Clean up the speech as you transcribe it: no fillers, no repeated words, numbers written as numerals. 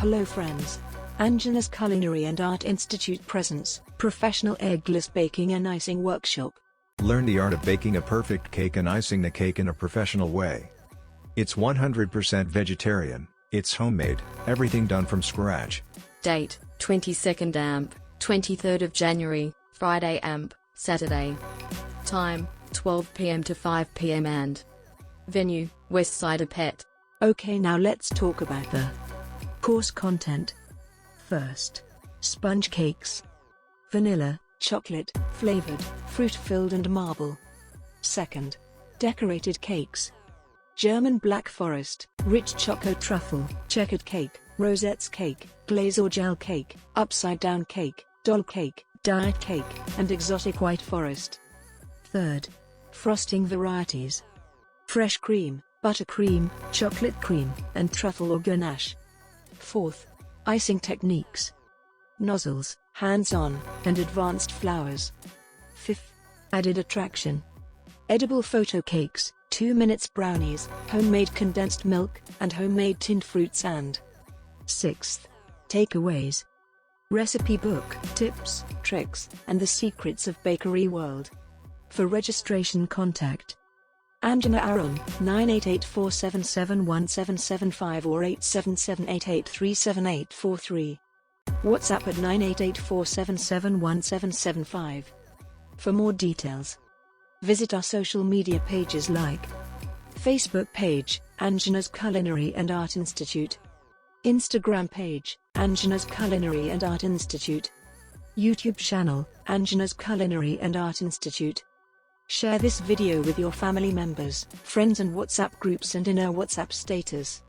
Hello friends. Anjanas Culinary and Art Institute presents Professional Eggless Baking and Icing Workshop. Learn the art of baking a perfect cake and icing the cake in a professional way. It's 100% vegetarian, it's homemade, everything done from scratch. Date, 22nd AMP, 23rd of January, Friday AMP, Saturday. Time, 12 p.m. to 5 p.m. and venue, West Saidapet. Okay, now let's talk about the course content. First, sponge cakes. Vanilla, chocolate, flavored, fruit-filled and marble. Second, decorated cakes. German black forest, rich choco truffle, checkered cake, Rosettes cake, glaze or gel cake, upside-down cake, doll cake, diet cake, and exotic white forest. Third, frosting varieties. Fresh cream, buttercream, chocolate cream, and truffle or ganache. Fourth, icing techniques. Nozzles, hands-on, and advanced flowers. Fifth, added attraction. Edible photo cakes, 2 minutes brownies, homemade condensed milk, and homemade tinned fruits and sixth, takeaways. Recipe book, tips, tricks, and the secrets of bakery world. For registration contact Anjana Aaron, 98847717775 or 87788378843. WhatsApp at 98847717775. For more details, visit our social media pages like Facebook page, Anjanas Culinary and Art Institute. Instagram page, Anjanas Culinary and Art Institute. YouTube channel, Anjanas Culinary and Art Institute. Share this video with your family members, friends and WhatsApp groups and in our WhatsApp status.